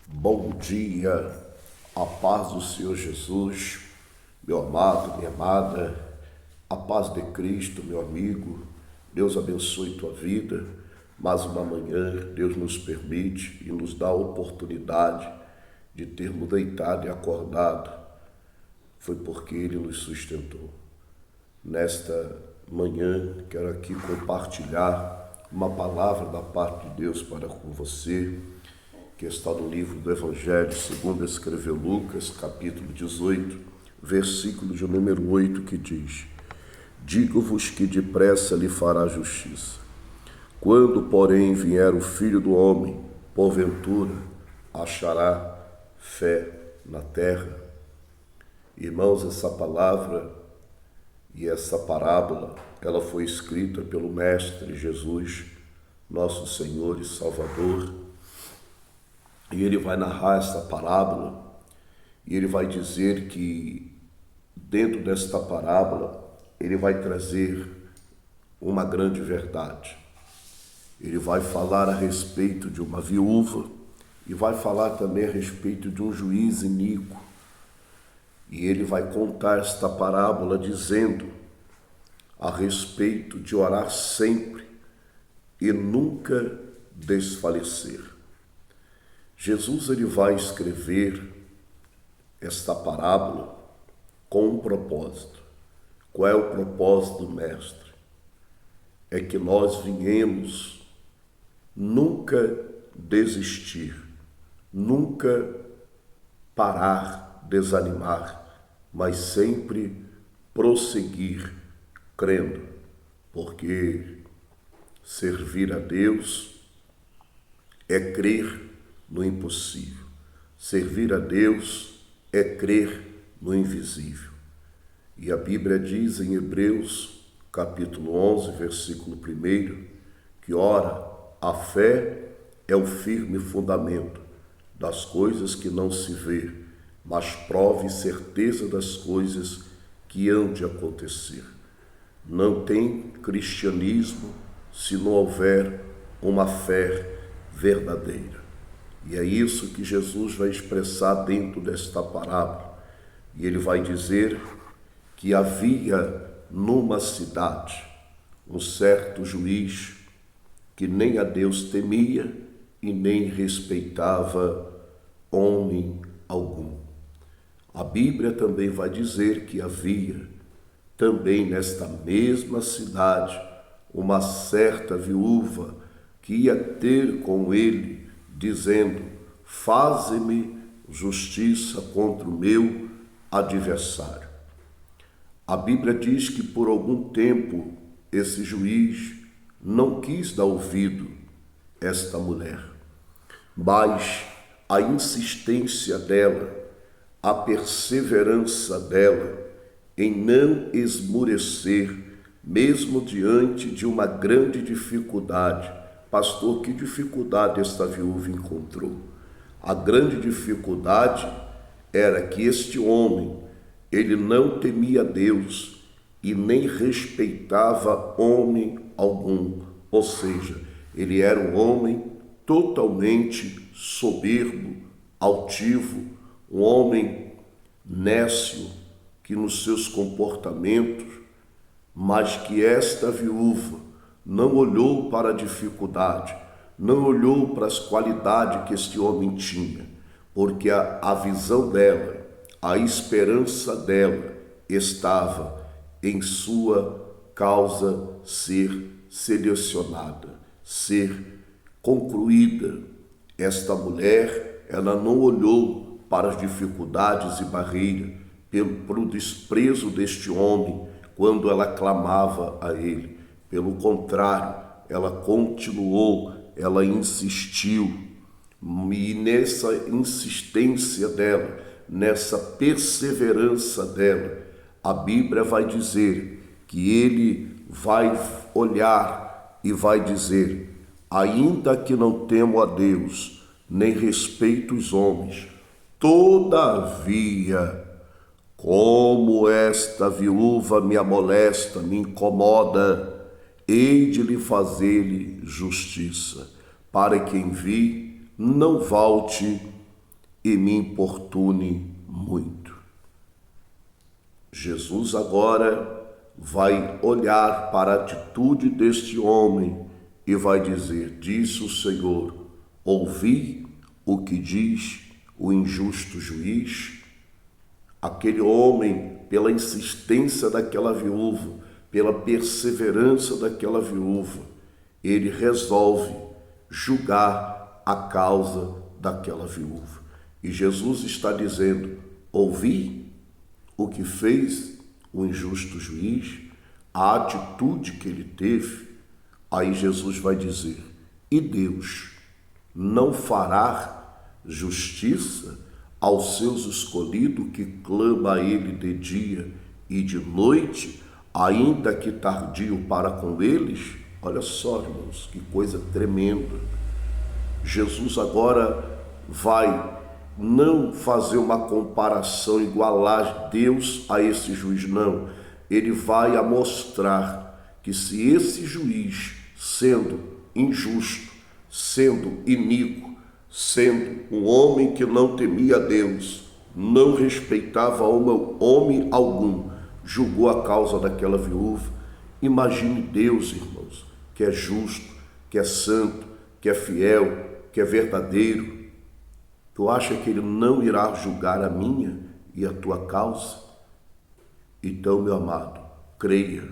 Bom dia, a paz do Senhor Jesus, meu amado, minha amada, a paz de Cristo, meu amigo. Deus abençoe tua vida. Mais uma manhã, Deus nos permite e nos dá a oportunidade de termos deitado e acordado. Foi porque Ele nos sustentou. Nesta manhã, quero aqui compartilhar uma palavra da parte de Deus para com você, que está no livro do Evangelho, segundo escreveu Lucas, capítulo 18, versículo de número 8, que diz: Digo-vos que depressa lhe fará justiça. Quando, porém, vier o Filho do Homem, porventura, achará fé na terra? Irmãos, essa palavra e essa parábola, ela foi escrita pelo Mestre Jesus, nosso Senhor e Salvador. E ele vai narrar essa parábola e ele vai dizer que dentro desta parábola ele vai trazer uma grande verdade. Ele vai falar a respeito de uma viúva e vai falar também a respeito de um juiz iníquo. E ele vai contar esta parábola dizendo a respeito de orar sempre e nunca desfalecer. Jesus ele vai escrever esta parábola com um propósito. Qual é o propósito do Mestre? É que nós venhamos nunca desistir, nunca parar, desanimar, mas sempre prosseguir crendo, porque servir a Deus é crer no impossível. Servir a Deus é crer no invisível. E a Bíblia diz em Hebreus, capítulo 11, versículo 1, que ora, a fé é o firme fundamento das coisas que não se vê, mas prove certeza das coisas que hão de acontecer. Não tem cristianismo se não houver uma fé verdadeira. E é isso que Jesus vai expressar dentro desta parábola. E ele vai dizer que havia numa cidade um certo juiz que nem a Deus temia e nem respeitava homem algum. A Bíblia também vai dizer que havia também nesta mesma cidade uma certa viúva que ia ter com ele, dizendo: faze-me justiça contra o meu adversário. A Bíblia diz que por algum tempo esse juiz não quis dar ouvido a esta mulher, mas a insistência dela, a perseverança dela em não esmorecer, mesmo diante de uma grande dificuldade. Pastor, que dificuldade esta viúva encontrou? A grande dificuldade era que este homem, ele não temia Deus e nem respeitava homem algum. Ou seja, ele era um homem totalmente soberbo, altivo, um homem nécio, que nos seus comportamentos, mas que esta viúva não olhou para a dificuldade, não olhou para as qualidades que este homem tinha, porque a visão dela, a esperança dela estava em sua causa ser selecionada, ser concluída. Esta mulher, ela não olhou para as dificuldades e barreiras, pelo desprezo deste homem quando ela clamava a ele. Pelo contrário, ela continuou, ela insistiu. E nessa insistência dela, nessa perseverança dela, a Bíblia vai dizer que ele vai olhar e vai dizer: ainda que não temo a Deus, nem respeito os homens, todavia, como esta viúva me amolesta, me incomoda, hei de lhe fazer-lhe justiça, para que envie não volte e me importune muito. Jesus agora vai olhar para a atitude deste homem e vai dizer: disse o Senhor, ouvi o que diz o injusto juiz. Aquele homem, pela insistência daquela viúva, pela perseverança daquela viúva, ele resolve julgar a causa daquela viúva. E Jesus está dizendo: ouvi o que fez o injusto juiz, a atitude que ele teve. Aí Jesus vai dizer: e Deus não fará justiça aos seus escolhidos que clama a ele de dia e de noite, ainda que tardio para com eles? Olha só, irmãos, que coisa tremenda. Jesus agora vai não fazer uma comparação, igualar Deus a esse juiz, não. Ele vai mostrar que se esse juiz, sendo injusto, sendo iníquo, sendo um homem que não temia Deus, não respeitava homem algum, julgou a causa daquela viúva, imagine Deus, irmãos, que é justo, que é santo, que é fiel, que é verdadeiro. Tu acha que ele não irá julgar a minha e a tua causa? Então, meu amado, creia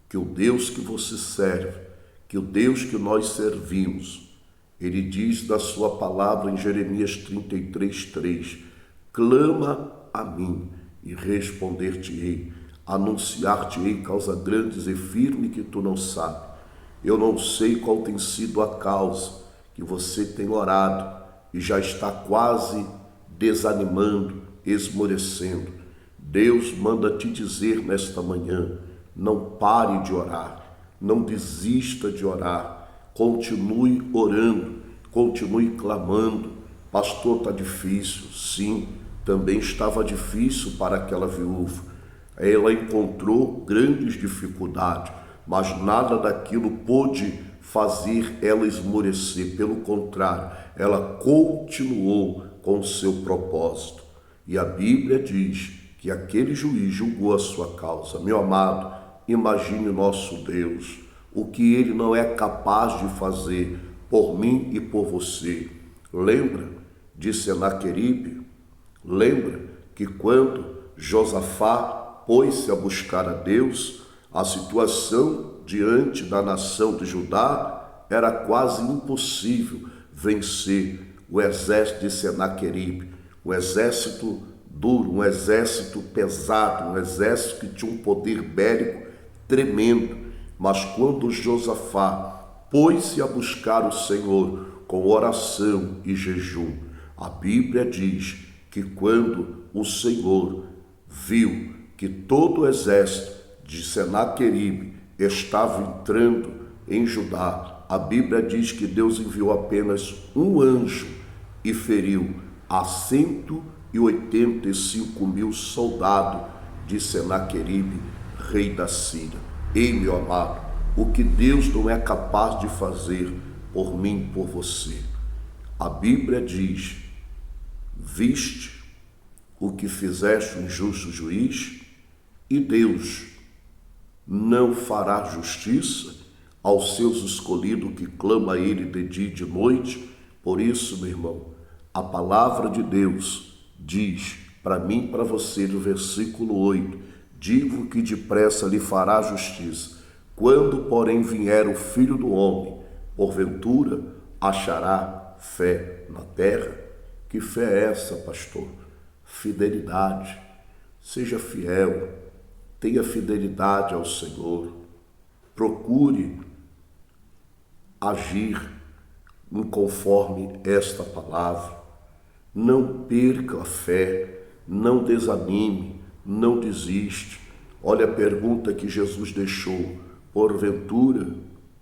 que o Deus que você serve, que o Deus que nós servimos, ele diz da sua palavra em Jeremias 33:3, clama a mim e responder-te-ei, anunciar-te-ei causa grandes e firme que tu não sabes. Eu não sei qual tem sido a causa que você tem orado e já está quase desanimando, esmorecendo. Deus manda te dizer nesta manhã: não pare de orar, não desista de orar, continue orando, continue clamando. Pastor, está difícil. Sim, também estava difícil para aquela viúva. Ela encontrou grandes dificuldades, mas nada daquilo pôde fazer ela esmorecer. Pelo contrário, ela continuou com o seu propósito. E a Bíblia diz que aquele juiz julgou a sua causa. Meu amado, imagine nosso Deus, o que ele não é capaz de fazer por mim e por você. Lembra de Senaqueribe? Lembra que quando Josafá pôs-se a buscar a Deus, a situação diante da nação de Judá era quase impossível vencer o exército de Senaqueribe, um exército duro, um exército pesado, um exército que tinha um poder bélico tremendo. Mas quando Josafá pôs-se a buscar o Senhor com oração e jejum, a Bíblia diz que quando o Senhor viu que todo o exército de Senaqueribe estava entrando em Judá, a Bíblia diz que Deus enviou apenas um anjo e feriu a 185.000 soldados de Senaqueribe, rei da Síria. Ei, meu amado, o que Deus não é capaz de fazer por mim e por você. A Bíblia diz: viste o que fizeste o injusto juiz, e Deus não fará justiça aos seus escolhidos que clama a ele de dia e de noite. Por isso, meu irmão, a palavra de Deus diz para mim e para você no versículo 8, digo que depressa lhe fará justiça. Quando, porém, vier o Filho do Homem, porventura achará fé na terra? Que fé é essa, pastor? Fidelidade. Seja fiel, tenha fidelidade ao Senhor, procure agir conforme esta palavra. Não perca a fé, não desanime, não desiste. Olha a pergunta que Jesus deixou: porventura,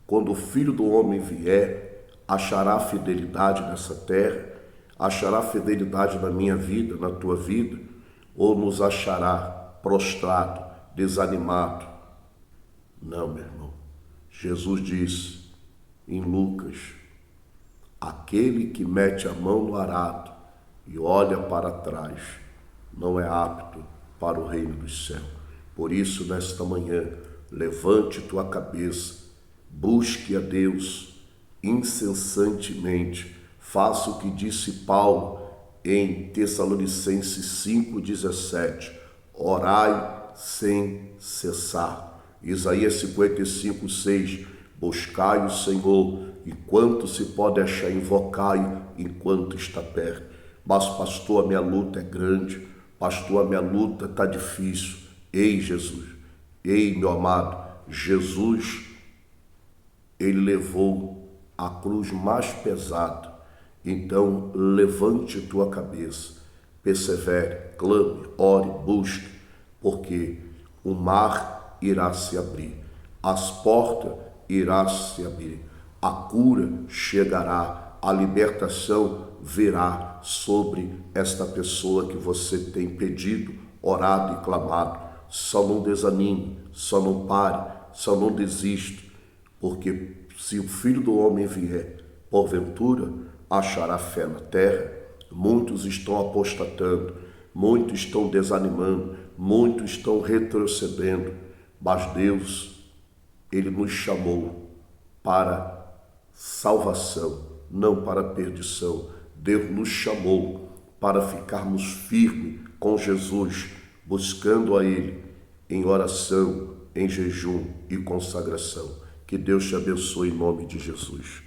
quando o Filho do Homem vier, achará fidelidade nessa terra? Achará fidelidade na minha vida, na tua vida? Ou nos achará prostrado, desanimado? Não, meu irmão. Jesus disse em Lucas: aquele que mete a mão no arado e olha para trás, não é apto para o reino dos céus. Por isso, nesta manhã, levante tua cabeça, busque a Deus incessantemente, faça o que disse Paulo em Tessalonicenses 5,17, orai sem cessar. Isaías 55,6, buscai o Senhor enquanto se pode achar, invocai enquanto está perto. Mas pastor, a minha luta é grande, pastor, a minha luta está difícil. Ei Jesus, ei meu amado, Jesus, ele levou a cruz mais pesada. Então levante tua cabeça, persevere, clame, ore, busque, porque o mar irá se abrir, as portas irá se abrir, a cura chegará, a libertação virá sobre esta pessoa que você tem pedido, orado e clamado. Só não desanime, só não pare, só não desista, porque se o Filho do Homem vier, porventura, achará fé na terra. Muitos estão apostatando, muitos estão desanimando, muitos estão retrocedendo, mas Deus, ele nos chamou para salvação, não para perdição. Deus nos chamou para ficarmos firmes com Jesus, buscando a Ele em oração, em jejum e consagração. Que Deus te abençoe em nome de Jesus.